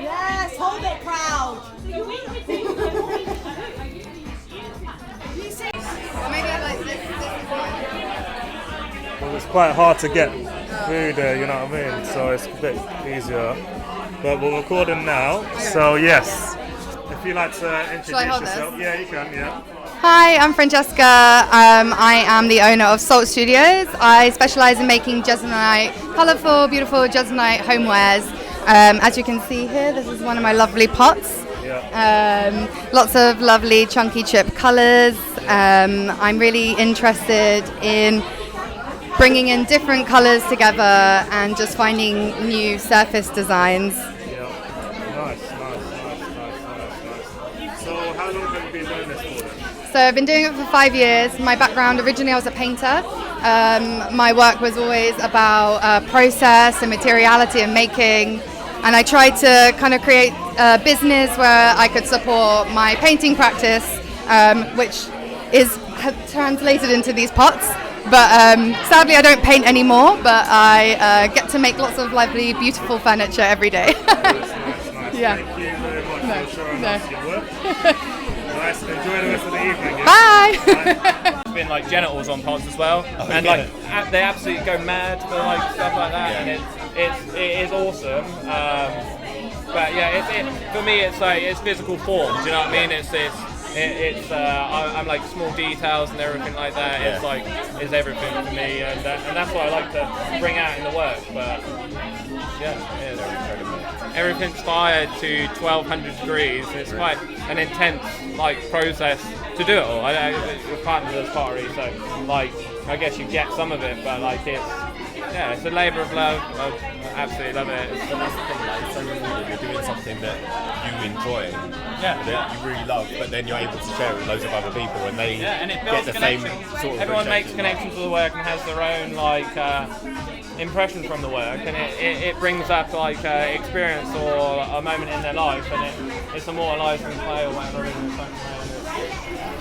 Yes, hold it proud. Well, it's quite hard to get food there, you know what I mean? So it's a bit easier. But we're recording now, so yes. If you'd like to introduce yourself. Yeah, you can, yeah. Hi, I'm Francesca. I am the owner of Salt Studios. I specialise in making Jezzanite, colourful, beautiful Jezzanite homewares. As you can see here, this is one of my lovely pots. Yeah. Lots of lovely chunky chip colours. I'm really interested in bringing in different colours together and just finding new surface designs. Yeah. Nice. So how long have you been doing this for then? So I've been doing it for 5 years. My background, originally I was a painter. My work was always about process and materiality and making. And I tried to kind of create a business where I could support my painting practice, which is translated into these pots. But sadly I don't paint anymore, but I get to make lots of lovely, beautiful furniture every day. Nice. Yeah. Thank you very much for showing us your work. Nice, enjoy the rest of the evening. Yeah? Bye! There's been like genitals on pots as well, and like they absolutely go mad for like stuff like that, and it is awesome. But yeah, for me it's like it's physical form. Do you know what I mean? I'm like small details and everything like that. It's like is everything for me, and that's what I like to bring out in the work. But yeah, it is. Everything's fired to 1200 degrees. It's quite an intense like process to do it all. We're partners party, so like I guess you get some of it, but like it's a labour of love. I absolutely love it. And that's the thing, like, it's so rewarding. You're doing something that you enjoy, that you really love, but then you're able to share it with loads of other people, and they and it get builds the same sort of. Everyone makes connections with the work and has their own like impressions from the work, and it brings up like experience or a moment in their life, and it's immortalised in play or whatever.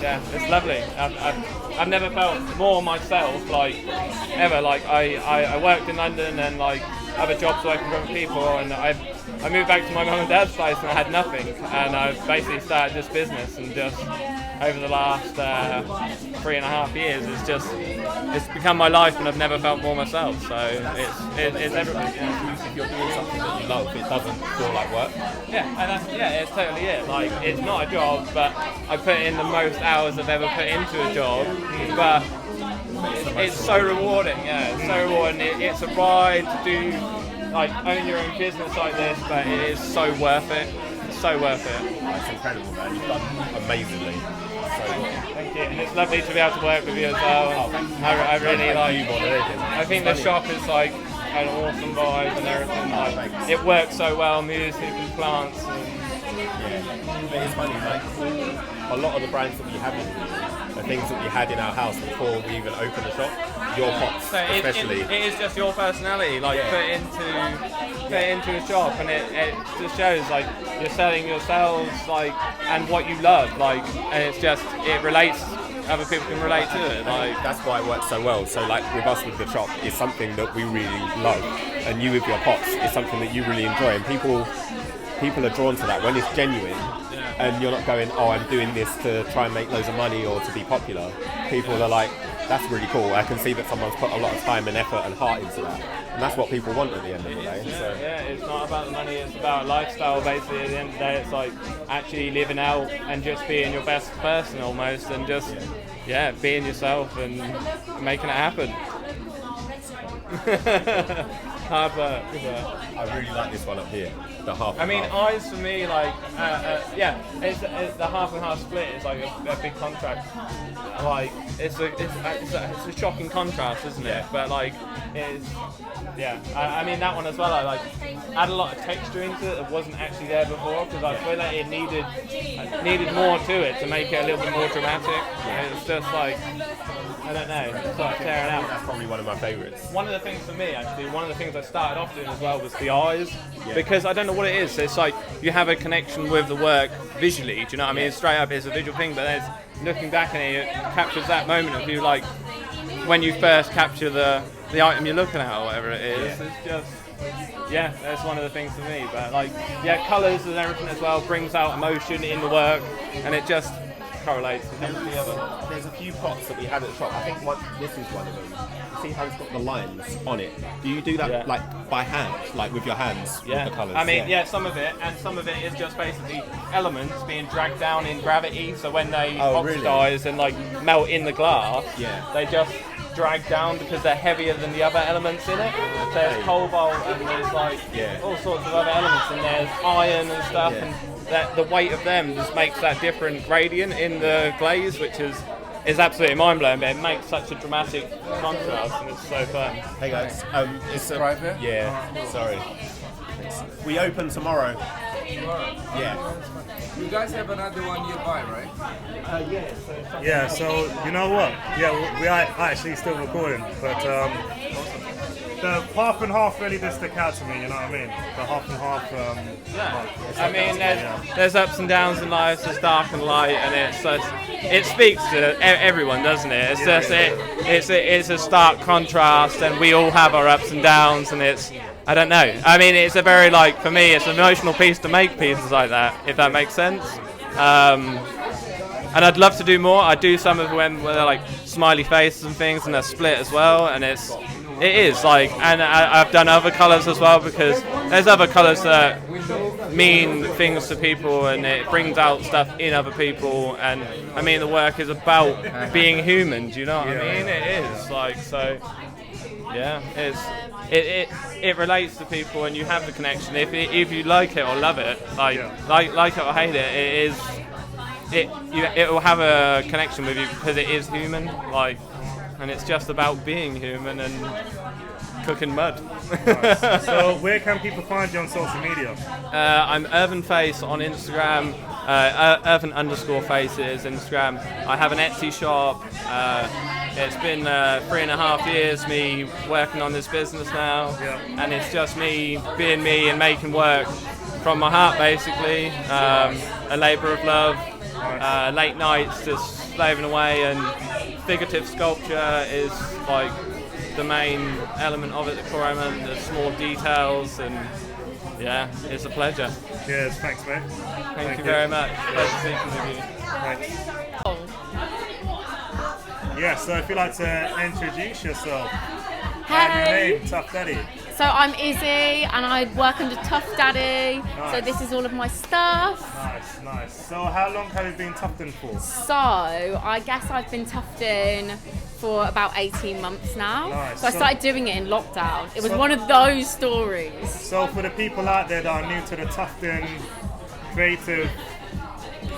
It's lovely. I've never felt more myself like ever. Like I worked in London and like other jobs working with other people, and I moved back to my mum and dad's place and I had nothing, and I've basically started this business, and just over the last 3.5 years it's become my life, and I've never felt more myself. So it's everything. Yeah. If you're doing something that you love, it doesn't feel like work. It's totally it. Like it's not a job, but I put in the most hours I've ever put into a job, but it's so rewarding. Yeah, it's so rewarding. It's a ride to do, like own your own business like this, but it is so worth it. It's so worth it. It's incredible, man. You've done amazingly. Thank you, and it's lovely to be able to work with you as well. I really like. I think the shop is like an awesome vibe and everything. Like it works so well, music and plants. But it's funny, like a lot of the brands that we have in here are things that we had in our house before we even opened the shop. Your pots, so especially. It is just your personality, like put into a shop, and it just shows like you're selling yourselves, like, and what you love, like, and it's just it relates. Other people can relate to it. Like that's why it works so well. So like with us with the shop, it's something that we really love, and you with your pots is something that you really enjoy, and people are drawn to that when it's genuine. And you're not going, oh, I'm doing this to try and make loads of money or to be popular. People are like, that's really cool. I can see that someone's put a lot of time and effort and heart into that. And that's what people want at the end of the day. It's not about the money, it's about lifestyle basically. At the end of the day, it's like actually living out and just being your best person almost, and just, being yourself and making it happen. Hard work. I really like this one up here. The half. Eyes for me, like, it's the half and half split is like a big contrast. Like, it's a shocking contrast, isn't it? But like, I mean that one as well. I like add a lot of texture into it that wasn't actually there before, because I feel like it needed more to it to make it a little bit more dramatic. It's just like, I don't know, it's like tearing out. That's probably one of my favourites. One of the things for me, actually, one of the things I started off doing as well was the eyes, because I don't know what it is. It's like you have a connection with the work visually. Do you know what I mean? It's straight up, it's a visual thing, but looking back at it, it captures that moment of you, like when you first capture the item you're looking at or whatever it is. It's just, yeah, that's one of the things for me. But like, yeah, colours and everything as well brings out emotion in the work, and it just correlates with everything other. There's a few pots that we had at the shop. I think this is one of them. See how it's got the lines on it. Do you do that like by hand, like with your hands with the colours? I mean, some of it, and some of it is just basically elements being dragged down in gravity. So when they oxidize and like melt in the glass, they just drag down because they're heavier than the other elements in it. So there's cobalt and there's like all sorts of other elements, and there's iron and stuff, and that the weight of them just makes that different gradient in the glaze, which is absolutely mind-blowing, but it makes such a dramatic contrast, and it's so fun. Hey guys, it's private? Sorry. We open tomorrow. Yeah. You guys have another one nearby, right? Yeah, so you know what? Yeah, we are actually still recording, but the half and half really did stick out to me, you know what I mean? The half and half. I mean, there's ups and downs in life, there's dark and light, and it speaks to everyone, doesn't it? It's it's a stark contrast, and we all have our ups and downs, and I don't know. I mean, it's a very, like, for me, it's an emotional piece to make pieces like that, if that makes sense. And I'd love to do more. I do some of when they're like smiley faces and things, and they're split as well, and it is like, and I've done other colours as well, because there's other colours that mean things to people, and it brings out stuff in other people, and I mean, the work is about being human, do you know what I mean? It is, like, so, yeah, it relates to people, and you have the connection. If you like it or love it, like it or hate it, it will have a connection with you because it is human, like, and it's just about being human and cooking mud. Nice. So where can people find you on social media? I'm Urban Face on Instagram, Urban_Faces Instagram. I have an Etsy shop. It's been 3.5 years me working on this business now, and it's just me being me and making work from my heart, basically. A labour of love. Late nights just slaving away, and figurative sculpture is like the main element of it, the core element, the small details, and yeah, it's a pleasure. Yes, thanks, mate. Thank you very much. Pleasure speaking with you. Thanks. Yeah, so if you'd like to introduce yourself. Hey. Your name, Tough Daddy. So I'm Izzy, and I work under Tough Daddy. Nice. So this is all of my stuff. Nice. So how long have you been tufting for? So I guess I've been tufting for about 18 months now. Nice. So I started doing it in lockdown. It was one of those stories. So for the people out there that are new to the tufting creative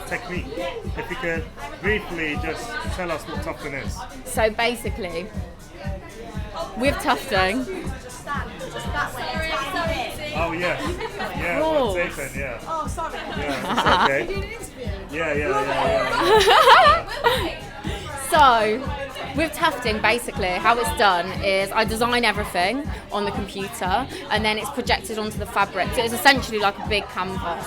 technique, if you could briefly just tell us what tufting is. So basically, with tufting, oh yes, yeah, Rules. yeah. Oh, sorry. Yeah, it's okay. Yeah. So, with tufting, basically, how it's done is I design everything on the computer, and then it's projected onto the fabric. So it's essentially like a big canvas.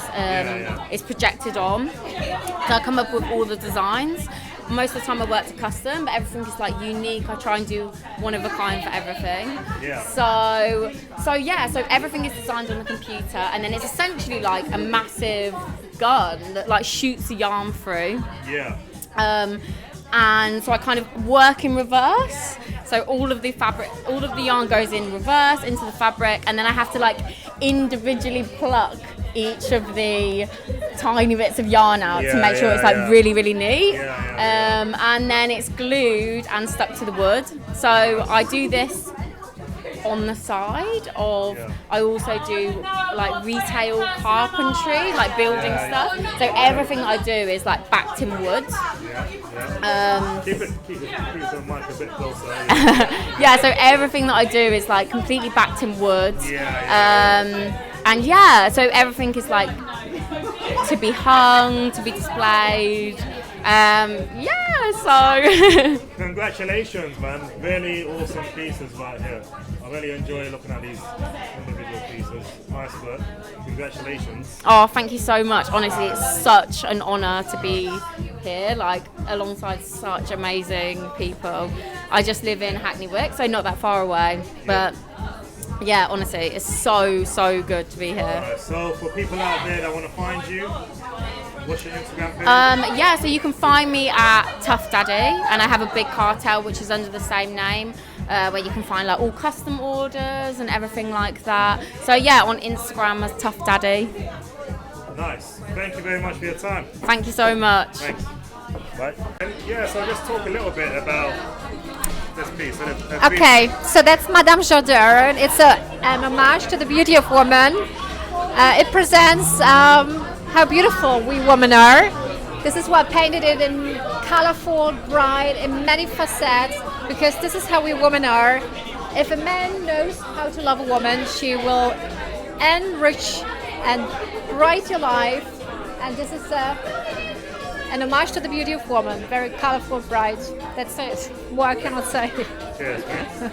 It's projected on. So I come up with all the designs. Most of the time I work to custom, but everything is like unique. I try and do one of a kind for everything. Yeah. So everything is designed on the computer, and then it's essentially like a massive gun that like shoots a yarn through. Yeah. And so I kind of work in reverse. So all of the yarn goes in reverse into the fabric, and then I have to like individually pluck each of the tiny bits of yarn out to make sure it's like really, really neat. And then it's glued and stuck to the wood. So I do this on the side of, I also do like retail carpentry, like building stuff. So everything I do is like backed in wood. Keep the mic a bit closer. Yeah, so everything that I do is like completely backed in wood. And so everything is like to be hung, to be displayed. So Congratulations, man. Really awesome pieces right here. I really enjoy looking at these individual pieces. Nice work. Congratulations. Oh, thank you so much. Honestly, it's such an honour to be here, like alongside such amazing people. I just live in Hackney Wick, so not that far away, but yeah, honestly, it's so good to be here. Alright, so for people out there that want to find you, what's your Instagram page? Yeah, so you can find me at Tough Daddy, and I have a big cartel which is under the same name, where you can find like all custom orders and everything like that. So yeah, on Instagram as Tough Daddy. Nice. Thank you very much for your time. Thank you so much. Thanks. Right. And yeah, so just talk a little bit about this piece. Okay, so that's Madame Jodeur. It's an homage to the beauty of woman. It presents how beautiful we women are. This is why I painted it in colorful, bright, in many facets, because this is how we women are. If a man knows how to love a woman, she will enrich and bright your life. And this is an homage to the beauty of woman. Very colorful, bright. That's it. More I cannot say. Cheers, man.